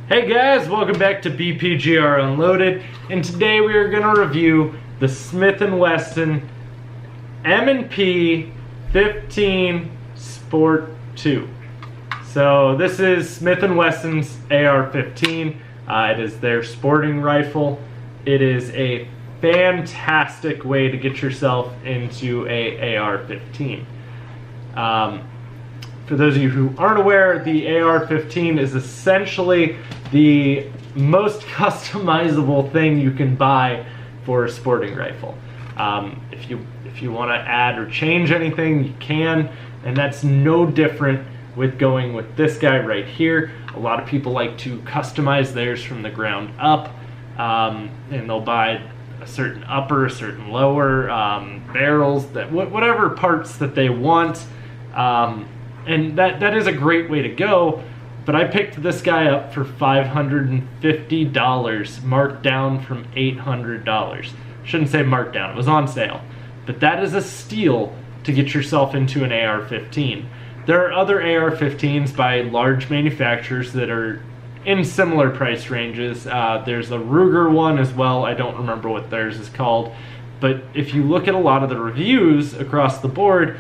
Hey guys, welcome back to BPGR Unloaded, and today we are going to review the Smith & Wesson M&P 15 Sport 2. So this is Smith & Wesson's AR-15. It is their sporting rifle. It is a fantastic way to get yourself into a AR-15. For those of you who aren't aware, the AR-15 is essentially the most customizable thing you can buy for a sporting rifle. If you want to add or change anything, you can, and that's no different with going with this guy right here. A lot of people like to customize theirs from the ground up, and they'll buy a certain upper, a certain lower, barrels, that whatever parts that they want. And that is a great way to go, but I picked this guy up for $550, marked down from $800. Shouldn't say marked down, it was on sale. But that is a steal to get yourself into an AR-15. There are other AR-15s by large manufacturers that are in similar price ranges. There's a Ruger one as well, I don't remember what theirs is called. But if you look at a lot of the reviews across the board,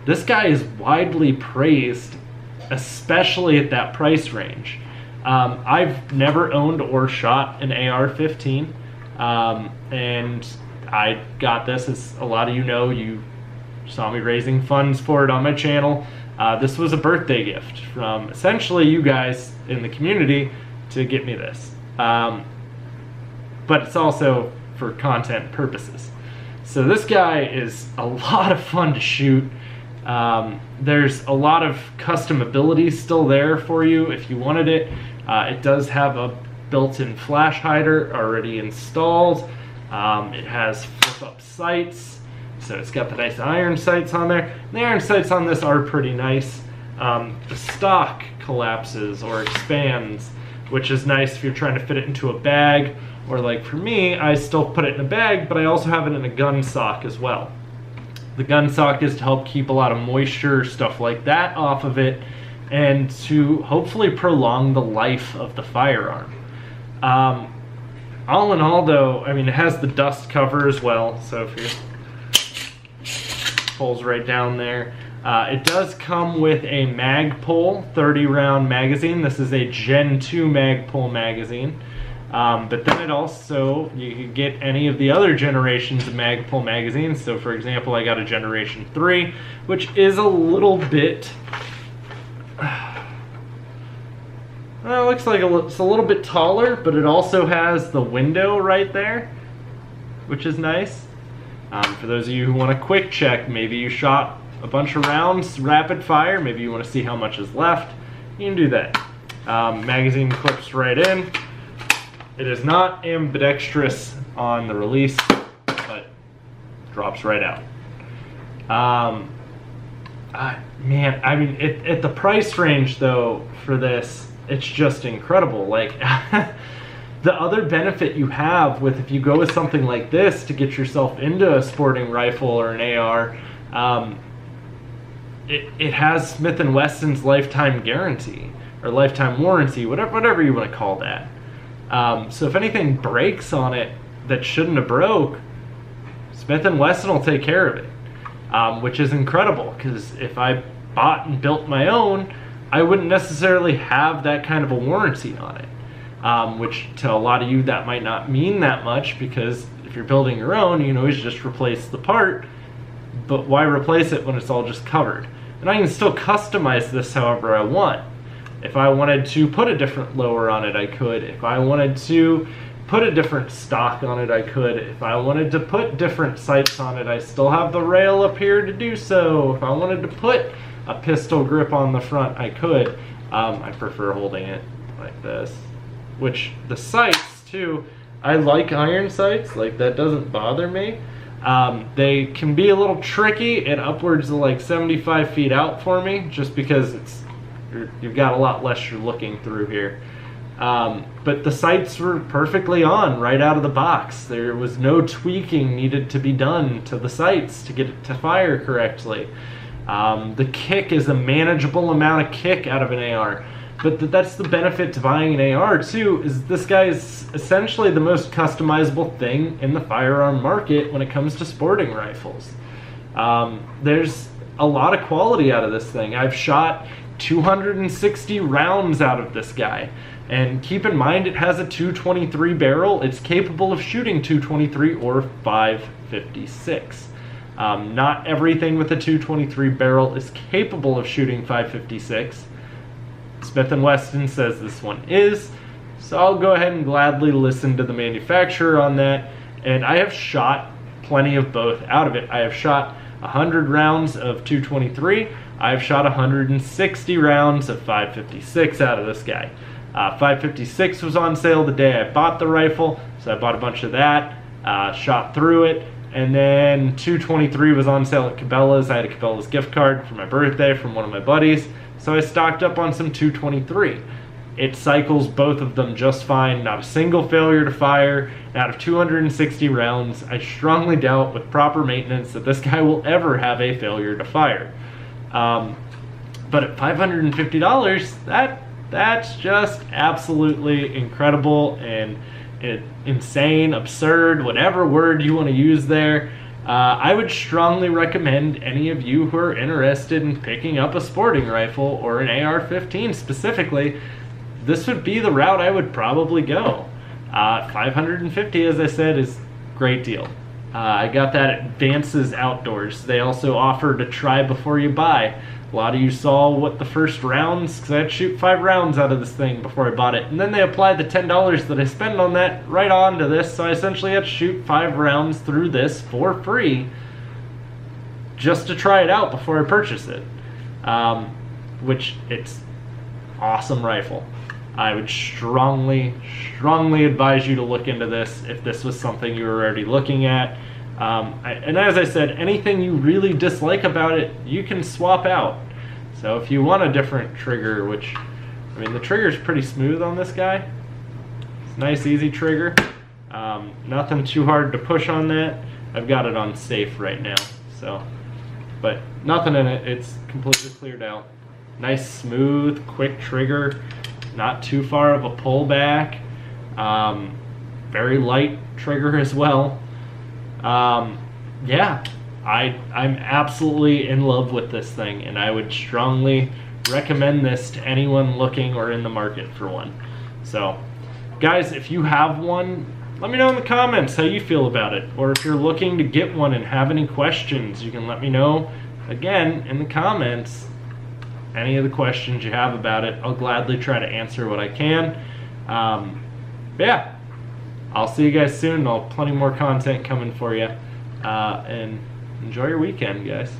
this guy is widely praised, especially at that price range. I've never owned or shot an AR-15, and I got this, as a lot of you know, you saw me raising funds for it on my channel. This was a birthday gift from essentially you guys in the community to get me this. But it's also for content purposes. So this guy is a lot of fun to shoot. There's a lot of customability still there for you if you wanted it. It does have a built-in flash hider already installed. It has flip-up sights, so it's got the nice iron sights on there. The iron sights on this are pretty nice. The stock collapses or expands, which is nice if you're trying to fit it into a bag, or like for me, I still put it in a bag, but I also have it in a gun sock as well. The gun sock is to help keep a lot of moisture, stuff like that, off of it, and to hopefully prolong the life of the firearm. All in all though, I mean, it has the dust cover as well, so if you pulls right down there. It does come with a magpul 30 round magazine. This is a Gen 2 magpul magazine. But then it also, you can get any of the other generations of magpul magazines. So for example, I got a Generation 3, which is a little bit, well, it looks like it's a little bit taller, but it also has the window right there, which is nice. For those of you who want a quick check, maybe you shot a bunch of rounds rapid fire, maybe you want to see how much is left, you can do that. Magazine clips right in. It is not ambidextrous on the release, but drops right out. Man, I mean, at the price range though for this, it's just incredible. Like the other benefit you have with, if you go with something like this to get yourself into a sporting rifle or an AR, it has Smith & Wesson's lifetime guarantee or lifetime warranty, whatever you want to call that. So if anything breaks on it that shouldn't have broke, Smith & Wesson will take care of it, which is incredible, because if I bought and built my own, I wouldn't necessarily have that kind of a warranty on it, which to a lot of you that might not mean that much, because if you're building your own, you can always just replace the part, but why replace it when it's all just covered? And I can still customize this however I want. If I wanted to put a different lower on it, I could. If I wanted to put a different stock on it, I could. If I wanted to put different sights on it, I still have the rail up here to do so. If I wanted to put a pistol grip on the front, I could. I prefer holding it like this. Which, the sights too, I like iron sights, like that doesn't bother me. They can be a little tricky at upwards of like 75 feet out for me, just because you've got a lot less you're looking through here. But the sights were perfectly on right out of the box. There was no tweaking needed to be done to the sights to get it to fire correctly. The kick is a manageable amount of kick out of an AR. But that's the benefit to buying an AR too, is this guy is essentially the most customizable thing in the firearm market when it comes to sporting rifles. There's a lot of quality out of this thing. I've shot 260 rounds out of this guy. And keep in mind, it has a 223 barrel. It's capable of shooting 223 or 556. Not everything with a 223 barrel is capable of shooting 556. Smith & Wesson says this one is, so I'll go ahead and gladly listen to the manufacturer on that. And I have shot plenty of both out of it. I have shot 100 rounds of 223. I've shot 160 rounds of 556 out of this guy. 556 was on sale the day I bought the rifle, so I bought a bunch of that, shot through it, and then 223 was on sale at Cabela's. I had a Cabela's gift card for my birthday from one of my buddies, so I stocked up on some 223. It cycles both of them just fine, not a single failure to fire. Out of 260 rounds, I strongly doubt with proper maintenance that this guy will ever have a failure to fire. But at $550, that's just absolutely incredible and insane, absurd, whatever word you want to use there. I would strongly recommend any of you who are interested in picking up a sporting rifle or an AR-15 specifically, this would be the route I would probably go. $550, as I said, is a great deal. I got that at Vances Outdoors. They also offered a try before you buy. A lot of you saw what the first rounds, because I had to shoot 5 rounds out of this thing before I bought it. And then they applied the $10 that I spent on that right onto this, so I essentially had to shoot 5 rounds through this for free just to try it out before I purchased it. Which, it's awesome rifle. I would strongly advise you to look into this if this was something you were already looking at. And as I said, anything you really dislike about it, you can swap out. So if you want a different trigger, which, I mean, the trigger's pretty smooth on this guy. It's a nice, easy trigger. Nothing too hard to push on that. I've got it on safe right now, so, but nothing in it. It's completely cleared out. Nice, smooth, quick trigger. Not too far of a pullback. Very light trigger as well. Yeah, I'm absolutely in love with this thing, and I would strongly recommend this to anyone looking or in the market for one. So, guys, if you have one, let me know in the comments how you feel about it. Or if you're looking to get one and have any questions, you can let me know, again, in the comments. Any of the questions you have about it, I'll gladly try to answer what I can. But yeah, I'll see you guys soon. I'll have plenty more content coming for you. And enjoy your weekend, guys.